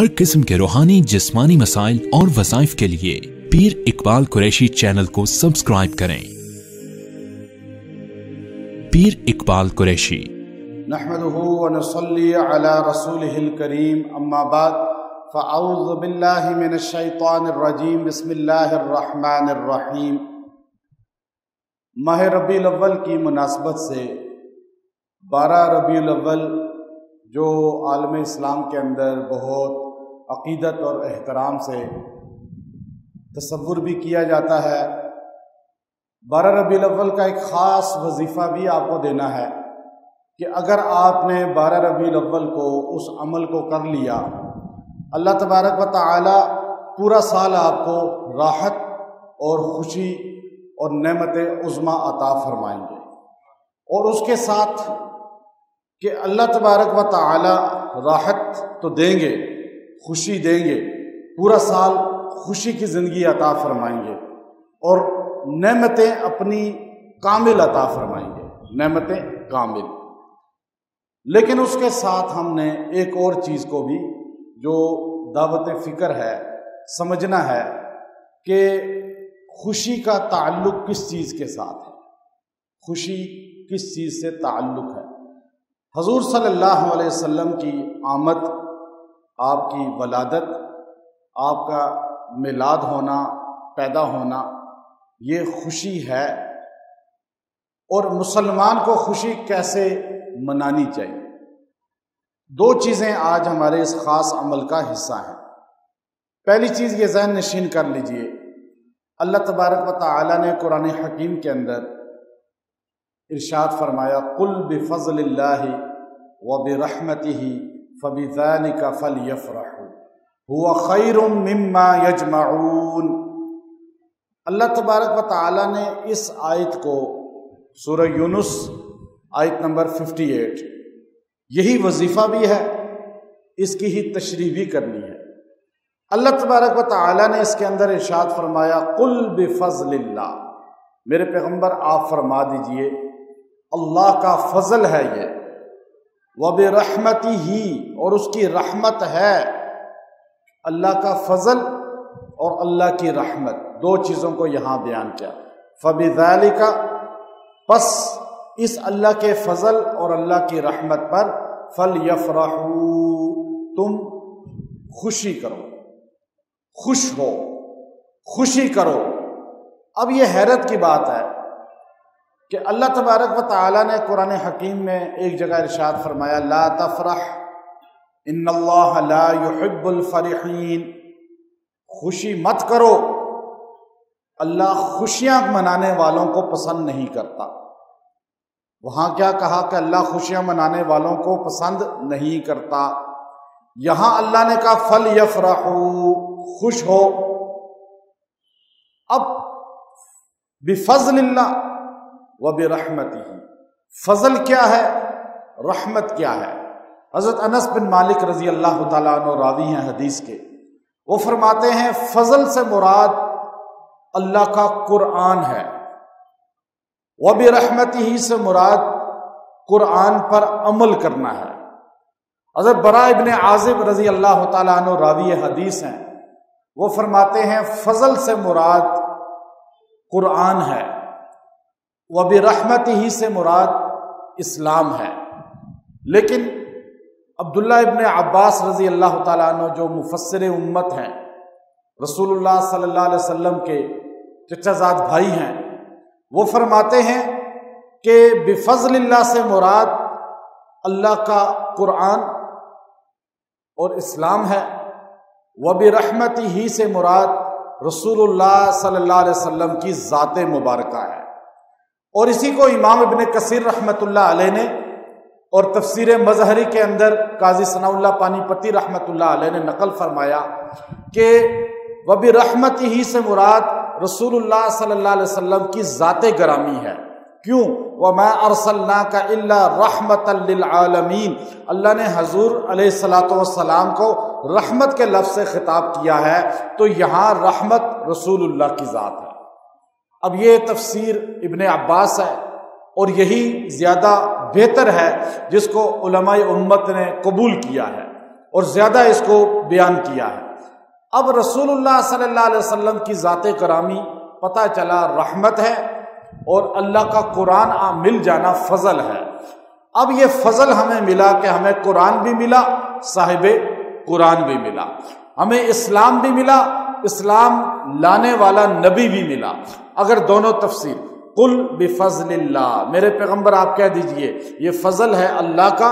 ہر قسم کے روحانی جسمانی مسائل اور وظائف کے لیے پیر اقبال قریشی چینل کو سبسکرائب کریں۔ پیر اقبال قریشی۔ نحمده ونصلي على رسوله الكريم اما بعد فاعوذ بالله من الشیطان الرجیم بسم اللہ الرحمن الرحیم۔ ماہ ربیع الاول کی مناسبت سے 12 ربیع الاول جو عالم اسلام کے اندر بہت عقیدت اور احترام سے تصور بھی کیا جاتا ہے، 12 ربیع الاول کا ایک خاص وظیفہ بھی آپ کو دینا ہے کہ اگر آپ نے 12 ربیع الاول کو اس عمل کو کر لیا، اللہ تبارک و تعالی پورا سال آپ کو راحت اور خوشی اور نعمت عظمیٰ عطا فرمائیں گے، اور اس کے ساتھ کہ اللہ تبارک و تعالی راحت تو دیں گے، خوشی دیں گے، پورا سال خوشی کی زندگی عطا فرمائیں گے، اور نعمتیں اپنی کامل عطا فرمائیں گے، نعمتیں کامل۔ لیکن اس کے ساتھ ہم نے ایک اور چیز کو بھی جو دعوت فکر ہے سمجھنا ہے کہ خوشی کا تعلق کس چیز کے ساتھ ہے، خوشی کس چیز سے تعلق ہے۔ حضور صلی اللہ علیہ وسلم کی آمد، آپ کی ولادت، آپ کا میلاد ہونا، پیدا ہونا، یہ خوشی ہے، اور مسلمان کو خوشی کیسے منانی چاہیے۔ 2 چیزیں آج ہمارے اس خاص عمل کا حصہ ہیں۔ پہلی چیز یہ ذہن نشین کر لیجئے، اللہ تبارک و تعالی نے قرآن حکیم کے اندر ارشاد فرمایا قل بفضل اللہ وبرحمتہ فبذلک فلیفرحوا هو خیر مما یجمعون۔ اللہ تبارک و تعالی نے اس آیت کو سورہ یونس آیت نمبر 58، یہی وظیفہ بھی ہے، اس کی ہی تشریح بھی کرنی ہے۔ اللہ تبارک و تعالی نے اس کے اندر ارشاد فرمایا قل بفضل اللہ، میرے پیغمبر آپ فرما دیجئے اللہ کا فضل ہے یہ، وبرحمتہ، اور اس کی رحمت ہے۔ اللہ کا فضل اور اللہ کی رحمت، 2 چیزوں کو یہاں بیان کیا۔ فبذالک، پس اس اللہ کے فضل اور اللہ کی رحمت پر فلیفرحوا، تم خوشی کرو، خوش ہو، خوشی کرو۔ اب یہ حیرت کی بات ہے کہ اللہ تبارک و تعالی نے قرآن حکیم میں ایک جگہ ارشاد فرمایا لا تفرح ان اللہ لا يحب الفرحین، خوشی مت کرو، اللہ خوشیاں منانے والوں کو پسند نہیں کرتا۔ وہاں کیا کہا کہ اللہ خوشیاں منانے والوں کو پسند نہیں کرتا، یہاں اللہ نے کہا فلیفرحوا، خوش ہو۔ اب بفضل اللہ وبرحمتہ، فضل کیا ہے، رحمت کیا ہے؟ حضرت انس بن مالک رضی اللہ تعالیٰ عنہ راوی ہیں حدیث کے، وہ فرماتے ہیں فضل سے مراد اللہ کا قرآن ہے، وبرحمتہ سے مراد قرآن پر عمل کرنا ہے۔ حضرت براء ابن عازب رضی اللہ تعالیٰ عنہ راوی حدیث ہیں، وہ فرماتے ہیں فضل سے مراد قرآن ہے، وبرحمتہ سے مراد اسلام ہے۔ لیکن عبداللہ ابن عباس رضی اللہ تعالیٰ عنہ جو مفسر امت ہیں، رسول اللہ صلی اللہ علیہ وسلم کے چچا زاد بھائی ہیں، وہ فرماتے ہیں کہ بفضل اللہ سے مراد اللہ کا قرآن اور اسلام ہے، وبرحمتہ سے مراد رسول اللہ صلی اللہ علیہ وسلم کی ذات مبارکہ ہے۔ اور اسی کو امام ابن کثیر رحمۃ اللہ علیہ نے اور تفسیر مظہری کے اندر قاضی ثناء اللہ پانی پتی رحمۃ اللہ علیہ نے نقل فرمایا کہ وبرحمتہ سے مراد رسول اللہ صلی اللہ علیہ وسلم کی ذات گرامی ہے۔ کیوں؟ وما ارسلناک الا رحمتا للعالمین، اللہ نے حضور علیہ الصلوۃ والسلام کو رحمت کے لفظ سے خطاب کیا ہے، تو یہاں رحمت رسول اللہ کی ذات ہے۔ اب یہ تفسیر ابن عباس ہے، اور یہی زیادہ بہتر ہے جس کو علماء امت نے قبول کیا ہے۔ اور زیادہ اس کو بیان کیا ہے۔ اب رسول اللہ صلی اللہ علیہ وسلم کی ذات کرامی پتہ چلا رحمت ہے، اور اللہ کا قرآن مل جانا فضل ہے۔ اب یہ فضل ہمیں ملا کہ ہمیں قرآن بھی ملا، صاحب قرآن بھی ملا، ہمیں اسلام بھی ملا، اسلام لانے والا نبی بھی ملا۔ اگر دونوں تفسیر، قل بفضل اللہ، میرے پیغمبر آپ کہہ دیجئے یہ فضل ہے اللہ کا،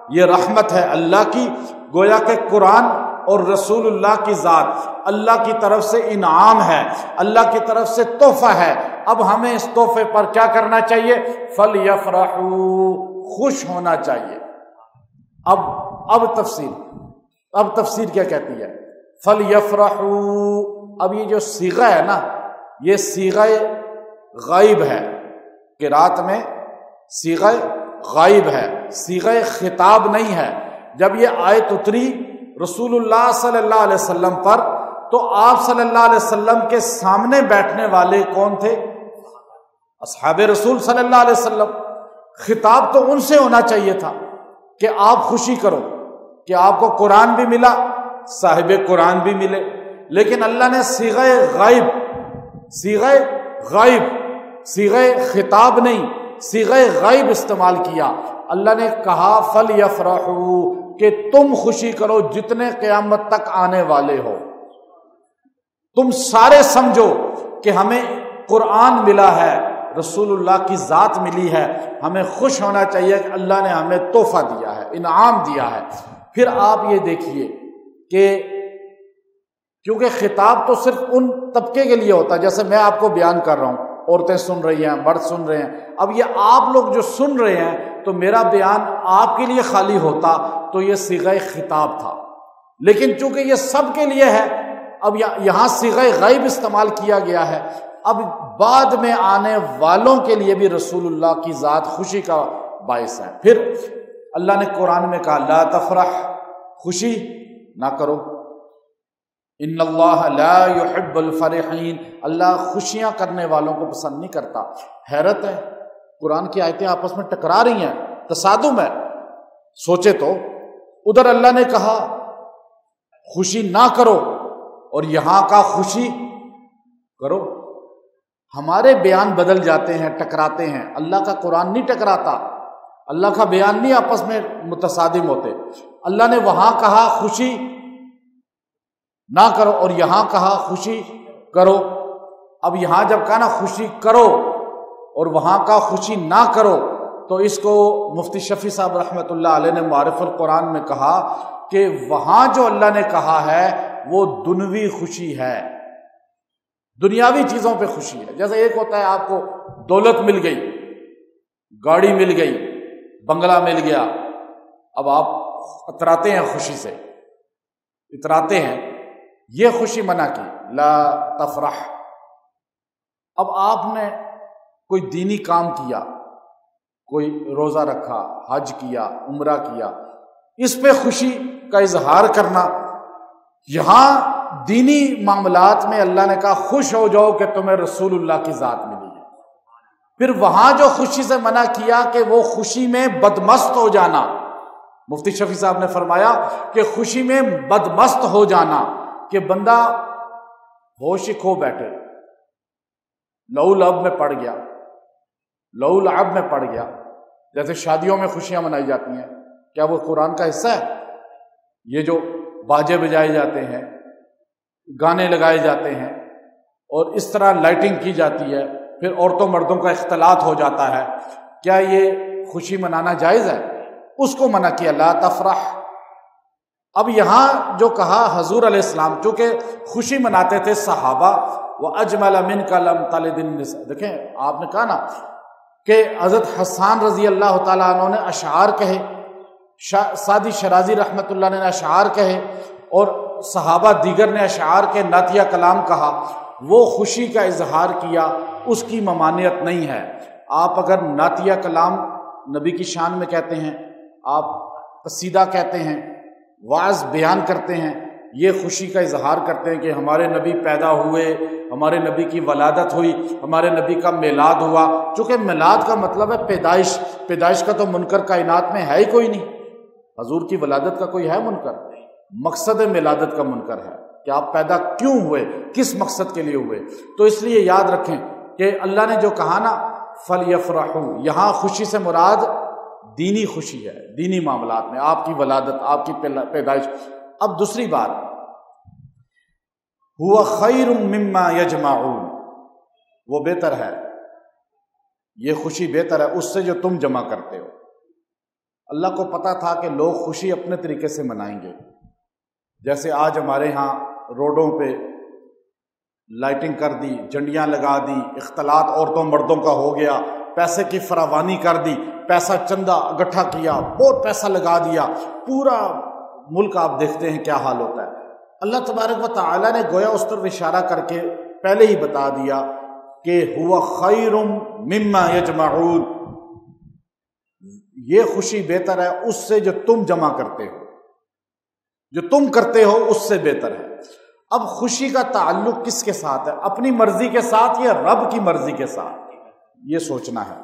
یہ رحمت ہے اللہ کی، گویا کہ قرآن اور رسول اللہ کی ذات اللہ کی طرف سے انعام ہے، اللہ کی طرف سے تحفہ ہے۔ اب ہمیں اس تحفے پر کیا کرنا چاہیے؟ فَلْيَفْرَحُوا، خوش ہونا چاہیے۔ اب تفسیر کیا کہتی ہے؟ فَلْيَفْرَحُوا، اب یہ جو صیغہ ہے نا، یہ صیغہ غائب ہے، قرات میں صیغہ غائب ہے، صیغہ خطاب نہیں ہے۔ جب یہ آیت اتری رسول اللہ صلی اللہ علیہ وسلم پر، تو آپ صلی اللہ علیہ وسلم کے سامنے بیٹھنے والے کون تھے؟ اصحاب رسول صلی اللہ علیہ وسلم۔ خطاب تو ان سے ہونا چاہیے تھا کہ آپ خوشی کرو کہ آپ کو قرآن بھی ملا، صاحب قرآن بھی ملے، لیکن اللہ نے صیغہ غائب، صیغہ خطاب نہیں، صیغہ غائب استعمال کیا۔ اللہ نے کہا فَلْيَفْرَحُوا، کہ تم خوشی کرو جتنے قیامت تک آنے والے ہو، تم سارے سمجھو کہ ہمیں قرآن ملا ہے، رسول اللہ کی ذات ملی ہے، ہمیں خوش ہونا چاہیے کہ اللہ نے ہمیں تحفہ دیا ہے، انعام دیا ہے۔ پھر آپ یہ دیکھیے کہ کیونکہ خطاب تو صرف ان طبقے کے لیے ہوتا ہے، جیسے میں آپ کو بیان کر رہا ہوں، عورتیں سن رہی ہیں، مرد سن رہے ہیں، اب یہ آپ لوگ جو سن رہے ہیں تو میرا بیان آپ کے لیے خالی ہوتا تو یہ صیغہ خطاب تھا، لیکن چونکہ یہ سب کے لیے ہے، اب یہاں صیغہ غائب استعمال کیا گیا ہے۔ اب بعد میں آنے والوں کے لیے بھی رسول اللہ کی ذات خوشی کا باعث ہے۔ پھر اللہ نے قرآن میں کہا لا تفرح، خوشی نہ کرو، ان اللہ لا يحب الفرحین، اللہ خوشیاں کرنے والوں کو پسند نہیں کرتا۔ حیرت ہے، قرآن کی آیتیں آپس میں ٹکرا رہی ہیں، تصادم ہے۔ سوچے تو ادھر اللہ نے کہا خوشی نہ کرو اور یہاں کا خوشی کرو۔ ہمارے بیان بدل جاتے ہیں، ٹکراتے ہیں، اللہ کا قرآن نہیں ٹکراتا، اللہ کا بیان نہیں آپس میں متصادم ہوتے۔ اللہ نے وہاں کہا خوشی نہ کرو اور یہاں کہا خوشی کرو۔ اب یہاں جب کہا نا خوشی کرو اور وہاں کا خوشی نہ کرو، تو اس کو مفتی شفیع صاحب رحمۃ اللہ علیہ نے معارف القرآن میں کہا کہ وہاں جو اللہ نے کہا ہے وہ دنوی خوشی ہے، دنیاوی چیزوں پہ خوشی ہے۔ جیسے ایک ہوتا ہے آپ کو دولت مل گئی، گاڑی مل گئی، بنگلہ مل گیا، اب آپ اتراتے ہیں، خوشی سے اتراتے ہیں، یہ خوشی منع کی لا تفرح۔ اب آپ نے کوئی دینی کام کیا، کوئی روزہ رکھا، حج کیا، عمرہ کیا، اس پہ خوشی کا اظہار کرنا۔ یہاں دینی معاملات میں اللہ نے کہا خوش ہو جاؤ کہ تمہیں رسول اللہ کی ذات ملی ہے۔ پھر وہاں جو خوشی سے منع کیا کہ وہ خوشی میں بدمست ہو جانا، مفتی شفیع صاحب نے فرمایا کہ خوشی میں بدمست ہو جانا، کہ بندہ ہوش کھو بیٹھے، لہو لعب میں پڑ گیا، لہو لعب میں پڑ گیا۔ جیسے شادیوں میں خوشیاں منائی جاتی ہیں، کیا وہ قرآن کا حصہ ہے؟ یہ جو باجے بجائے جاتے ہیں، گانے لگائے جاتے ہیں اور اس طرح لائٹنگ کی جاتی ہے، پھر عورتوں مردوں کا اختلاط ہو جاتا ہے، کیا یہ خوشی منانا جائز ہے؟ اس کو منع کیا لا تفرح۔ اب یہاں جو کہا حضور علیہ السلام، چونکہ خوشی مناتے تھے صحابہ، وَأَجْمَلَ مِنْكَ لَمْ تَلِدِ النِّسَاء، دیکھیں آپ نے کہا نا کہ حضرت حسان رضی اللہ تعالیٰ عنہ نے اشعار کہے، سعدی شرازی رحمۃ اللہ نے اشعار کہے، اور صحابہ دیگر نے اشعار کے نعتیہ کلام کہا، وہ خوشی کا اظہار کیا، اس کی ممانعت نہیں ہے۔ آپ اگر نعتیہ کلام نبی کی شان میں کہتے ہیں، آپ قصیدہ کہتے ہیں، وعظ بیان کرتے ہیں، یہ خوشی کا اظہار کرتے ہیں کہ ہمارے نبی پیدا ہوئے، ہمارے نبی کی ولادت ہوئی، ہمارے نبی کا میلاد ہوا۔ چونکہ میلاد کا مطلب ہے پیدائش کا تو منکر کائنات میں ہے ہی کوئی نہیں، حضور کی ولادت کا کوئی ہے منکر؟ مقصد ملادت کا منکر ہے کہ آپ پیدا کیوں ہوئے، کس مقصد کے لیے ہوئے۔ تو اس لیے یاد رکھیں کہ اللہ نے جو کہا نا فَلْيَفْرَحُوا، یہاں خوشی سے مراد دینی خوشی ہے، دینی معاملات میں آپ کی ولادت، آپ کی پیدائش۔ اب دوسری بات، هُوَ خَيْرٌ مِّمَّا يَجْمَعُونَ، وہ بہتر ہے، یہ خوشی بہتر ہے اس سے جو تم جمع کرتے ہو۔ اللہ کو پتا تھا کہ لوگ خوشی اپنے طریقے سے منائیں گے، جیسے آج ہمارے ہاں روڈوں پہ لائٹنگ کر دی، جھنڈیاں لگا دی، اختلاط عورتوں مردوں کا ہو گیا، پیسے کی فراوانی کر دی، پیسہ چندہ اکٹھا کیا، بہت پیسہ لگا دیا، پورا ملک آپ دیکھتے ہیں کیا حال ہوتا ہے۔ اللہ تبارک و تعالیٰ نے گویا اس طرف اشارہ کر کے پہلے ہی بتا دیا کہ ہوا خیر مما یجمعون، یہ خوشی بہتر ہے اس سے جو تم جمع کرتے ہو، جو تم کرتے ہو اس سے بہتر ہے۔ اب خوشی کا تعلق کس کے ساتھ ہے؟ اپنی مرضی کے ساتھ یا رب کی مرضی کے ساتھ؟ یہ سوچنا ہے۔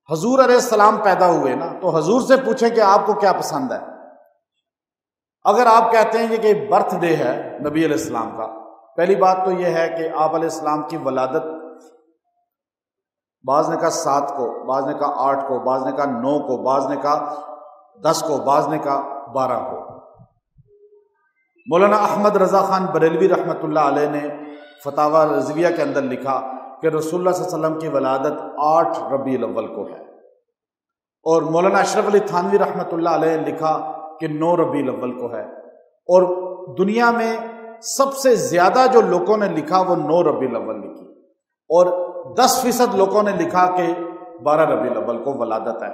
حضور علیہ السلام پیدا ہوئے نا، تو حضور سے پوچھیں کہ آپ کو کیا پسند ہے۔ اگر آپ کہتے ہیں کہ برتھ ڈے ہے نبی علیہ السلام کا، پہلی بات تو یہ ہے کہ آپ علیہ السلام کی ولادت بعض نے کہا 7 کو، بعض نے کہا 8 کو، بعض نے کہا 9 کو، بعض نے کہا 10 کو، بعض نے کہا 12 کو۔ مولانا احمد رضا خان بریلوی رحمۃ اللہ علیہ نے فتاوی رضویہ کے اندر لکھا کہ رسول اللہ صلی اللہ علیہ وسلم کی ولادت 8 ربیع الاول کو ہے، اور مولانا اشرف علی تھانوی رحمۃ اللہ علیہ نے لکھا کہ 9 ربیع الاول کو ہے، اور دنیا میں سب سے زیادہ جو لوگوں نے لکھا وہ 9 ربیع الاول لکھی، اور 10% لوگوں نے لکھا کہ 12 ربیع الاول کو ولادت ہے۔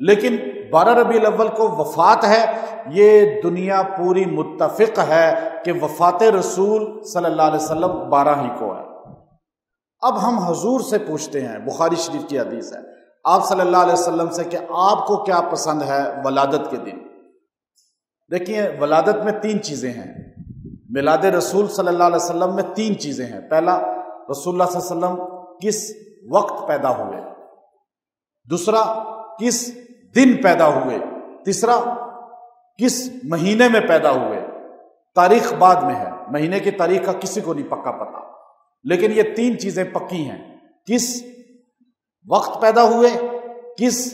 لیکن 12 ربیع الاول کو وفات ہے، یہ دنیا پوری متفق ہے کہ وفات رسول صلی اللہ علیہ وسلم 12 ہی کو ہے۔ اب ہم حضور سے پوچھتے ہیں، بخاری شریف کی حدیث ہے آپ صلی اللہ علیہ وسلم سے کہ آپ کو کیا پسند ہے ولادت کے دن؟ دیکھیے ولادت میں 3 چیزیں ہیں، میلاد رسول صلی اللہ علیہ وسلم میں 3 چیزیں ہیں۔ پہلا، رسول اللہ صلی اللہ علیہ وسلم کس وقت پیدا ہوئے، دوسرا کس دن پیدا ہوئے، تیسرا کس مہینے میں پیدا ہوئے۔ تاریخ بعد میں ہے، مہینے کی تاریخ کا کسی کو نہیں پکا پتا، لیکن یہ 3 چیزیں پکی ہیں، کس وقت پیدا ہوئے، کس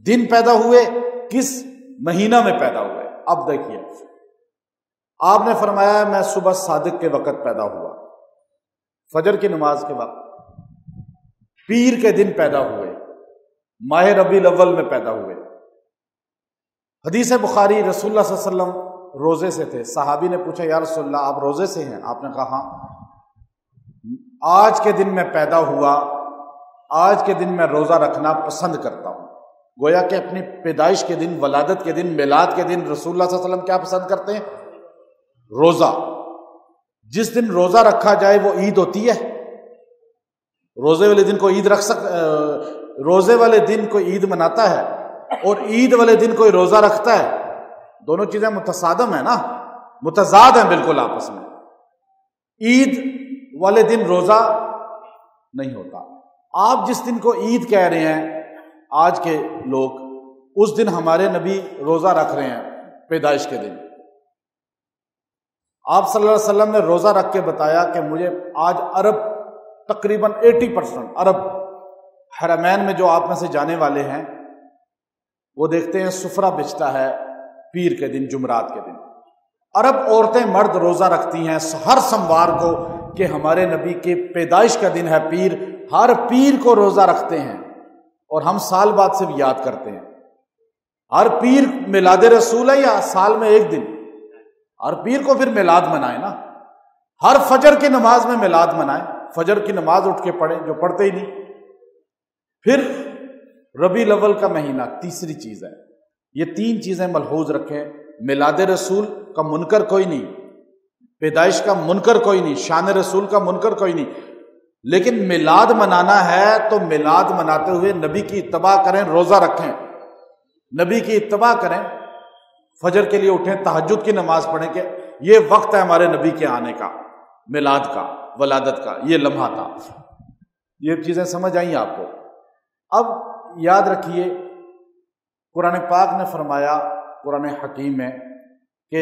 دن پیدا ہوئے، کس مہینہ میں پیدا ہوئے۔ اب دیکھیے، آپ نے فرمایا میں صبح صادق کے وقت پیدا ہوا، فجر کی نماز کے وقت، پیر کے دن پیدا ہوئے، ماہ ربیع الاول میں پیدا ہوئے۔ حدیث بخاری، رسول اللہ صلی اللہ علیہ وسلم روزے سے تھے، صحابی نے پوچھا یا رسول اللہ آپ روزے سے ہیں؟ آپ نے کہا ہاں۔ آج کے دن میں پیدا ہوا، آج کے دن میں روزہ رکھنا پسند کرتا ہوں۔ گویا کہ اپنی پیدائش کے دن، ولادت کے دن، میلاد کے دن رسول اللہ صلی اللہ علیہ وسلم کیا پسند کرتے ہیں؟ روزہ۔ جس دن روزہ رکھا جائے وہ عید ہوتی ہے، روزے والے دن کو عید روزے والے دن کو عید مناتا ہے، اور عید والے دن کوئی روزہ رکھتا ہے، دونوں چیزیں متصادم ہیں نا، متضاد ہیں بالکل آپس میں۔ عید والے دن روزہ نہیں ہوتا۔ آپ جس دن کو عید کہہ رہے ہیں آج کے لوگ، اس دن ہمارے نبی روزہ رکھ رہے ہیں پیدائش کے دن۔ آپ صلی اللہ علیہ وسلم نے روزہ رکھ کے بتایا کہ مجھے آج عرب تقریباً 80% عرب حرمین میں جو آپ میں سے جانے والے ہیں وہ دیکھتے ہیں سفرہ بچتا ہے پیر کے دن، جمعرات کے دن۔ عرب عورتیں مرد روزہ رکھتی ہیں ہر سموار کو کہ ہمارے نبی کی پیدائش کا دن ہے پیر، ہر پیر کو روزہ رکھتے ہیں، اور ہم سال بعد سے بھی یاد کرتے ہیں۔ ہر پیر میلاد رسول ہے یا سال میں ایک دن؟ ہر پیر کو پھر میلاد منائے نا، ہر فجر کی نماز میں میلاد منائے، فجر کی نماز اٹھ کے پڑھیں جو پڑھتے ہی نہیں۔ پھر ربیع الاول کا مہینہ تیسری چیز ہے۔ یہ 3 چیزیں ملحوظ رکھیں، میلاد رسول کا منکر کوئی نہیں، پیدائش کا منکر کوئی نہیں، شان رسول کا منکر کوئی نہیں، لیکن میلاد منانا ہے تو میلاد مناتے ہوئے نبی کی اتباع کریں، روزہ رکھیں، نبی کی اتباع کریں، فجر کے لیے اٹھیں، تہجد کی نماز پڑھیں کہ یہ وقت ہے ہمارے نبی کے آنے کا، میلاد کا، ولادت کا، یہ لمحہ تھا۔ یہ چیزیں سمجھ آئیں آپ کو؟ اب یاد رکھیے، قرآن پاک نے فرمایا، قرآن حکیم میں، کہ